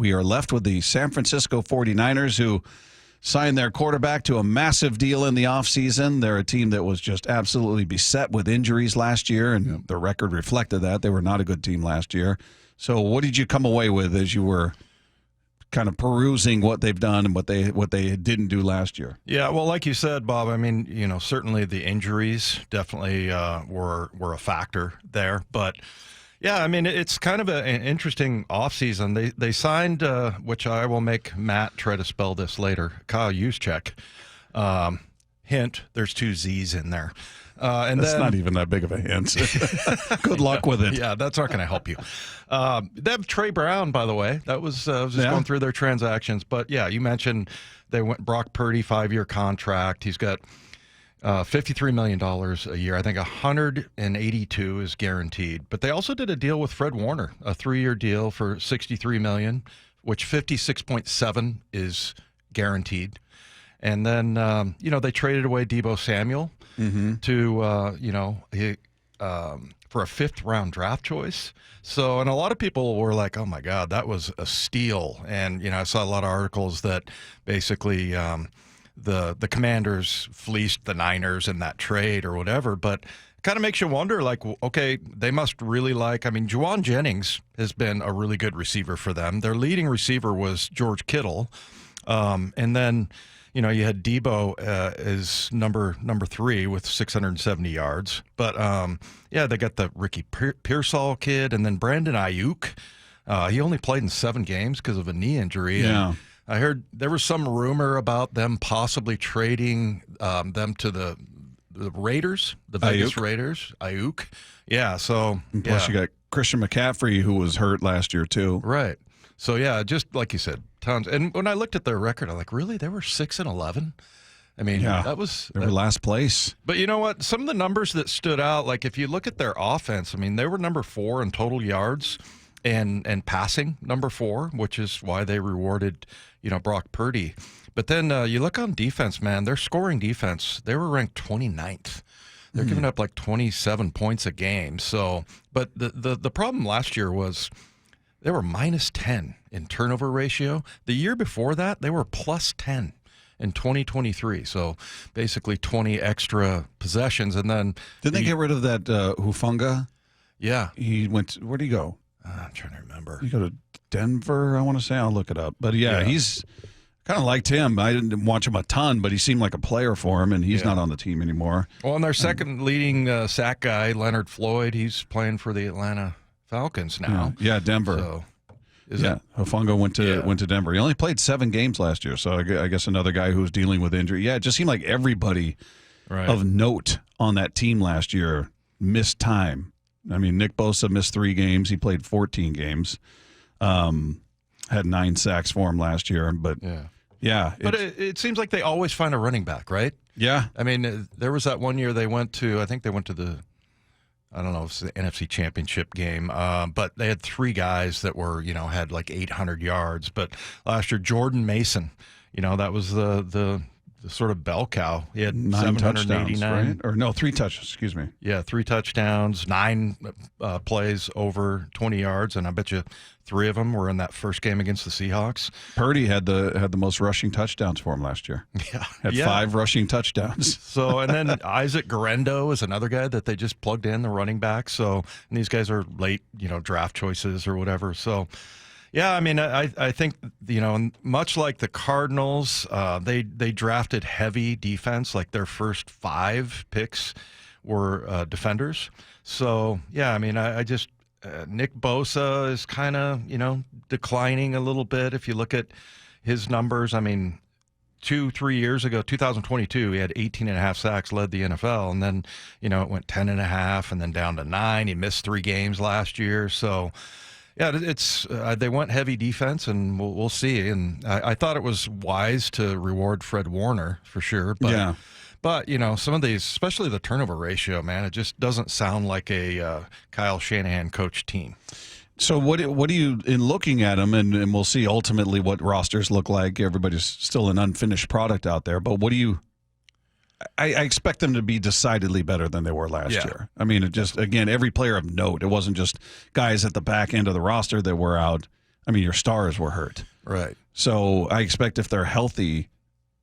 we are left with the San Francisco 49ers, who signed their quarterback to a massive deal in the offseason. They're a team that was just absolutely beset with injuries last year, and the record reflected that. They were not a good team last year. So what did you come away with as you were kind of perusing what they've done and what they didn't do last year? Yeah, well, like you said, Bob, I mean, certainly the injuries definitely were a factor there. But, yeah, I mean, it's kind of an interesting offseason. They signed, which I will make Matt try to spell this later, Kyle Juszczyk. Hint, there's 2 Z's in there. That's not even that big of a hint. Good luck with it. Yeah, that's not going to help you. They have Trey Brown, by the way. That was I was just going through their transactions. But, yeah, you mentioned they went Brock Purdy, 5-year contract. He's got $53 million a year. I think 182 is guaranteed. But they also did a deal with Fred Warner, a 3-year deal for $63 million, which 56.7 is guaranteed. And then, they traded away Deebo Samuel to, for a 5th-round draft choice. So, and a lot of people were like, oh, my God, that was a steal. And, I saw a lot of articles that basically the Commanders fleeced the Niners in that trade or whatever. But it kind of makes you wonder, like, okay, they must really Juwan Jennings has been a really good receiver for them. Their leading receiver was George Kittle. And then, you had Deebo as number 3 with 670 yards. But, they got the Ricky Pearsall kid, and then Brandon Ayuk. He only played in 7 games because of a knee injury. Yeah. And I heard there was some rumor about them possibly trading them to the Raiders, the Vegas Raiders. Ayuk. Yeah, so. And plus you got Christian McCaffrey, who was hurt last year, too. Right. So, yeah, just like you said, tons. And when I looked at their record, I'm like, really? They were 6-11? I mean, that was... They were last place. But you know what? Some of the numbers that stood out, like if you look at their offense, I mean, they were number 4 in total yards and passing, number 4, which is why they rewarded, Brock Purdy. But then you look on defense, man, their scoring defense, they were ranked 29th. They're giving up like 27 points a game. So, but the problem last year was... they were minus 10 in turnover ratio. The year before that, they were plus 10 in 2023. So basically 20 extra possessions. And then didn't they get rid of that Hufanga? Yeah. He went, where'd he go? I'm trying to remember. He go to Denver, I want to say. I'll look it up. But yeah. He's kind of liked him. I didn't watch him a ton, but he seemed like a player for him, and he's not on the team anymore. Well, and their second leading sack guy, Leonard Floyd, he's playing for the Atlanta Falcons now. Yeah, Denver. So, Hufanga went to Denver. He only played 7 games last year, so I guess another guy who was dealing with injury. Yeah, it just seemed like everybody of note on that team last year missed time. I mean, Nick Bosa missed 3 games. He played 14 games. Had 9 sacks for him last year, but but it seems like they always find a running back, right? Yeah. I mean, there was that one year they went to the I don't know if it's the NFC Championship game, but they had 3 guys that were, had like 800 yards. But last year, Jordan Mason, that was the sort of bell cow. He had 9 touchdowns, 789. right? Or no, 3 touchdowns, excuse me. Yeah, 3 touchdowns, 9 plays over 20 yards, and I bet you 3 of them were in that first game against the Seahawks. Purdy had the most rushing touchdowns for him last year. Yeah. Had 5 rushing touchdowns. So, and then Isaac Guerrero is another guy that they just plugged in, the running back. So, and these guys are late, draft choices or whatever. So, yeah, I mean, I think, much like the Cardinals, they drafted heavy defense. Like their first 5 picks were defenders. So, yeah, I mean, I just Nick Bosa is kind of, declining a little bit. If you look at his numbers, I mean, 2-3 years ago, 2022, he had 18.5 sacks, led the NFL. And then, it went 10.5 and then down to 9. He missed 3 games last year. So, yeah, it's they went heavy defense, and we'll see. And I thought it was wise to reward Fred Warner for sure. But, But, some of these, especially the turnover ratio, man, it just doesn't sound like a Kyle Shanahan coach team. So what do you, in looking at them, and we'll see ultimately what rosters look like. Everybody's still an unfinished product out there. But what do you – I expect them to be decidedly better than they were last year. I mean, it just, again, every player of note. It wasn't just guys at the back end of the roster that were out. I mean, your stars were hurt. Right. So I expect if they're healthy,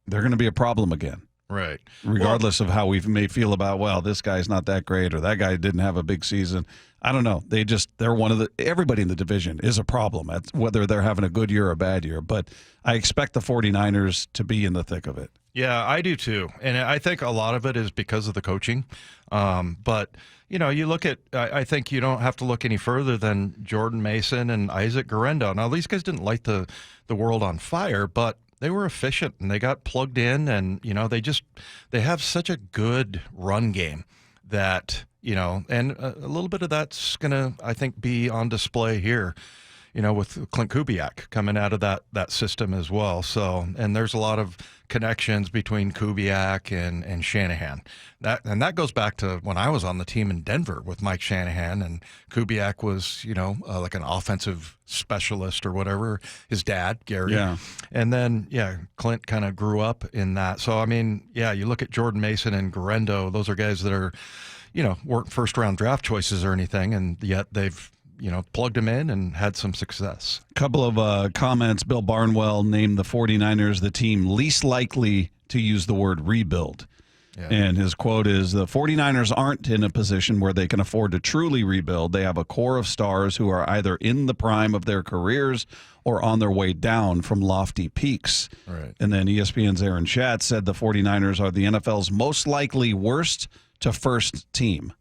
they're going to be a problem again. Right. Regardless of how we may feel about, well, this guy's not that great or that guy didn't have a big season. I don't know. They're one of everybody in the division is a problem, whether they're having a good year or a bad year. But I expect the 49ers to be in the thick of it. Yeah, I do too. And I think a lot of it is because of the coaching. But, you look at, I think you don't have to look any further than Jordan Mason and Isaac Guerrero. Now, these guys didn't light the world on fire, but they were efficient and they got plugged in, and they have such a good run game that and a little bit of that's gonna, I think, be on display here, with Clint Kubiak coming out of that system as well. So, and there's a lot of connections between Kubiak and Shanahan. That goes back to when I was on the team in Denver with Mike Shanahan, and Kubiak was, like an offensive specialist or whatever, his dad, Gary. Yeah. And then, Clint kind of grew up in that. So, I mean, you look at Jordan Mason and Guerrero, those are guys that are, weren't first-round draft choices or anything, and yet they've plugged him in and had some success. A couple of comments. Bill Barnwell named the 49ers the team least likely to use the word rebuild. Yeah. And his quote is, the 49ers aren't in a position where they can afford to truly rebuild. They have a core of stars who are either in the prime of their careers or on their way down from lofty peaks. Right. And then ESPN's Aaron Schatz said the 49ers are the NFL's most likely worst to first team.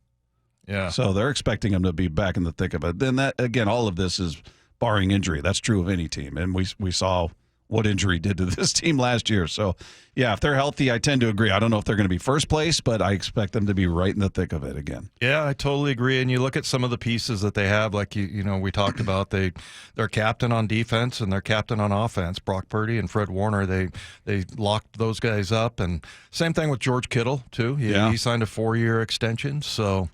Yeah. So they're expecting him to be back in the thick of it. Then that, again, all of this is barring injury. That's true of any team. And we saw what injury did to this team last year. So, yeah, if they're healthy, I tend to agree. I don't know if they're going to be first place, but I expect them to be right in the thick of it again. Yeah, I totally agree. And you look at some of the pieces that they have, like we talked about, their captain on defense and their captain on offense, Brock Purdy and Fred Warner. They locked those guys up, and same thing with George Kittle too. He signed a 4-year extension. So,